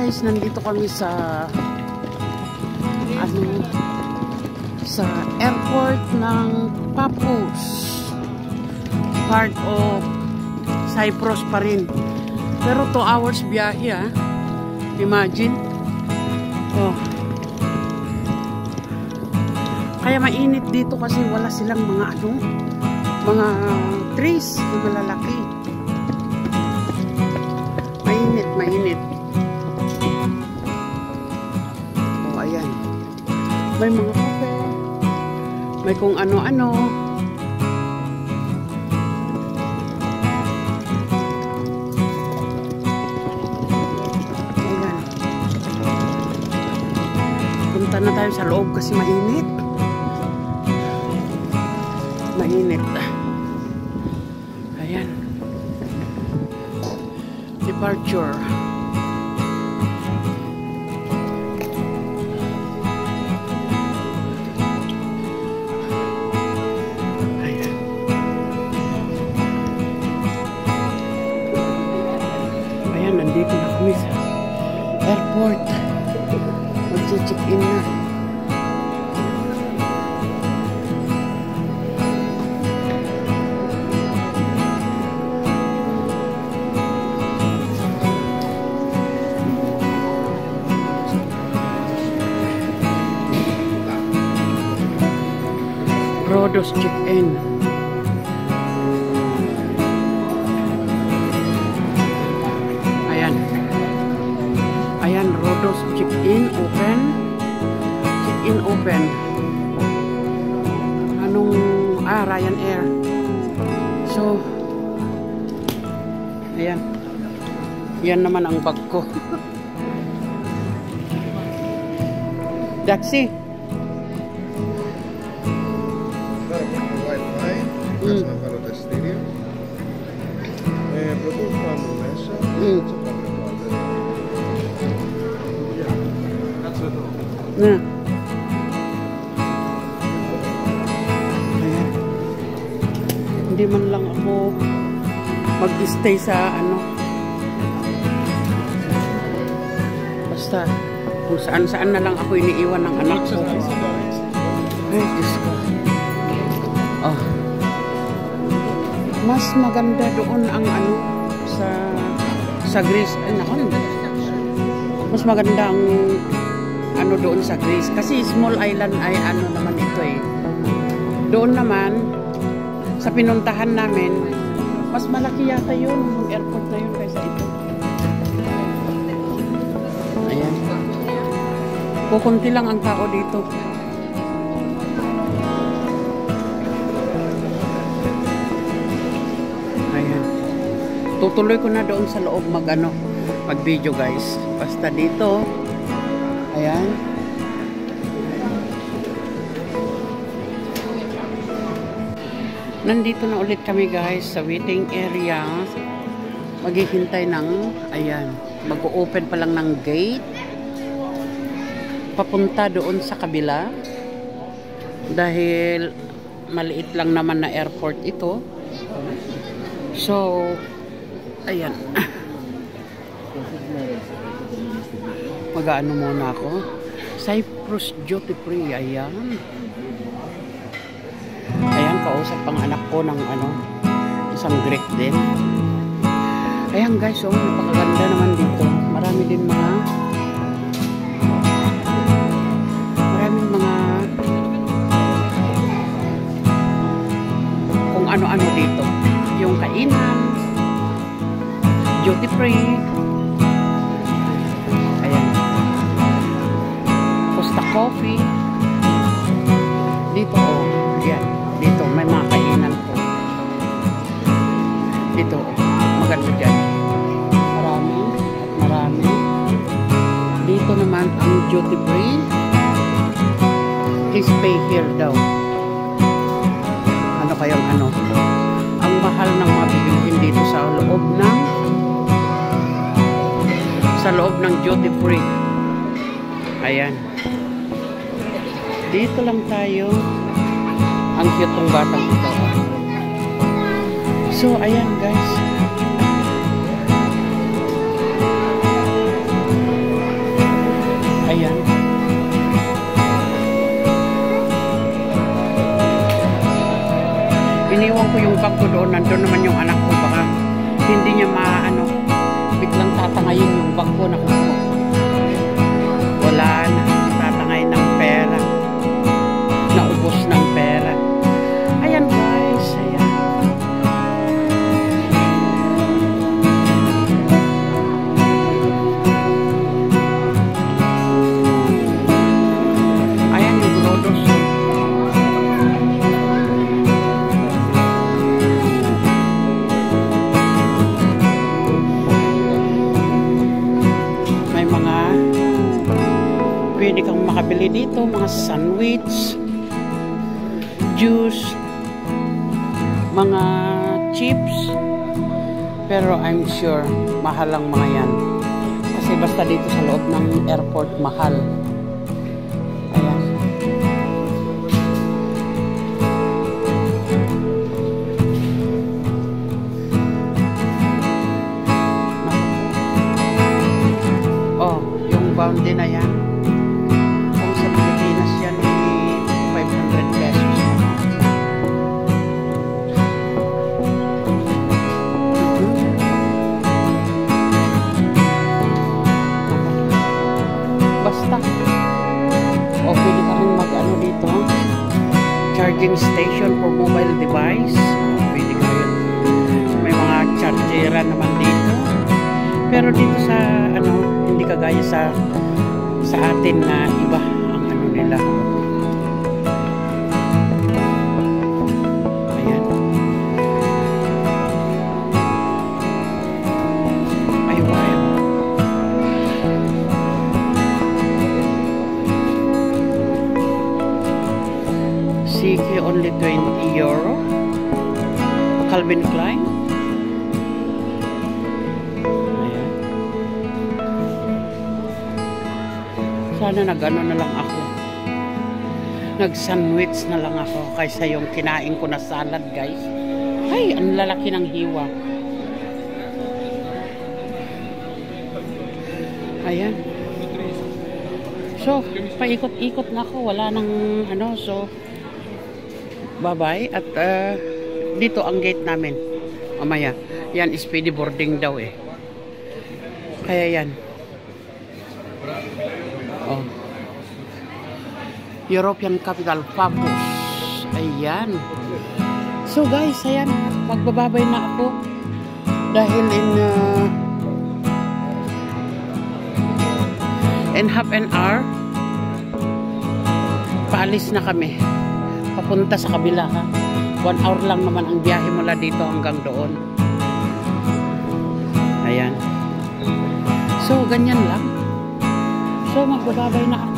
guys, nandito kami sa sa airport ng Paphos, part of Cyprus pa rin, pero 2 hours biyahe imagine. Kaya mainit dito kasi wala silang mga mga trees na malalaki. Mainit. Ayan. May mga kape. May kung ano-ano. Ayan. Punta na tayo sa loob kasi mainit. Ayan. Departure. Ayan. Ayan, nandito na kami sa airport. Mag-check-in na. Rhodos check-in. Ayan, Rhodos check-in open. Check-in open. Ryanair. So, ayan. Yan naman ang bag ko. Taxi. Ayan. Hindi man lang ako mag-stay sa basta kung saan na lang ako iniiwan ng anak ko. Ay, Diyos ko. Mas maganda doon ang sa Greece. Ay, naku. Mas maganda ang doon sa Greece. Kasi small island ay naman ito Doon naman, sa pinuntahan namin, mas malaki yata yun, yung airport na yun kaysa ito. Ayan. Kukunti lang ang tao dito. Ayan. Tutuloy ko na doon sa loob mag-video guys. Basta dito. Ayan. Nandito na ulit kami guys sa waiting area. Maghihintay ng, ayan, mag-o-open pa lang ng gate. Papunta doon sa kabila. Dahil maliit lang naman na airport ito. So, ayan. Mag-ano muna ako. Cyprus duty free. Ayan. Ayan, kausap pang anak ko ng isang Greek din. Ayan guys, napakaganda naman dito. Maraming mga kung ano-ano dito. Yung kainan, duty free. Coffee. Dito, yan. Dito, may mga kainan po. Dito, maganda dyan. Marami. Dito naman, ang duty free. Please pay here daw. Ano kayong ang mahal ng mga bibilhin dito sa loob ng duty free. Ayan. Dito lang tayo. Ang cute ng batang ito. So, ayan guys. iniwan ko yung bag ko doon. Nandun naman yung anak ko. Baka hindi niya maano. Biglang tatangayin yung bag ko. Naku, wala na. Tatangay ng pera. Naubos ng pera. Ayan guys. Ayan. Ayan yung Rodos. May mga pwede kang makabili dito. Mga sandwich, juice, mga chips, pero I'm sure mahal lang mga yan kasi basta dito sa loob ng airport mahal. Ayan. Oh, yung bounty na yan kung sa Pilipinas yan ay 500 pesos. Basta. O pwede ka rin mag-ano dito. Charging station for mobile device. Pwede ka rin. May mga chargera naman dito. Pero dito sa ano, hindi kagaya sa atin na iba ang ano nila. Ayan. Ay, wow. CK only 20 euro. Calvin Klein. Ayan. Sana nag-ano na lang ako. Nag-sandwich na lang ako kaysa yung kinain ko na salad, guys. Ay, ang lalaki ng hiwa. Ayan. So, paikot-ikot na ako. Wala nang ano, so bye-bye. At dito ang gate namin. Mamaya. Yan, speedy boarding daw eh. Kaya yan. Oh. European capital, Papus. Ayan. So guys, ayan. Magbababay na ako. Dahil in half an hour, paalis na kami. Papunta sa kabila, ha. 1 hour lang naman ang biyahe mula dito hanggang doon. Ayan. So, ganyan lang. So, magbababay na ako.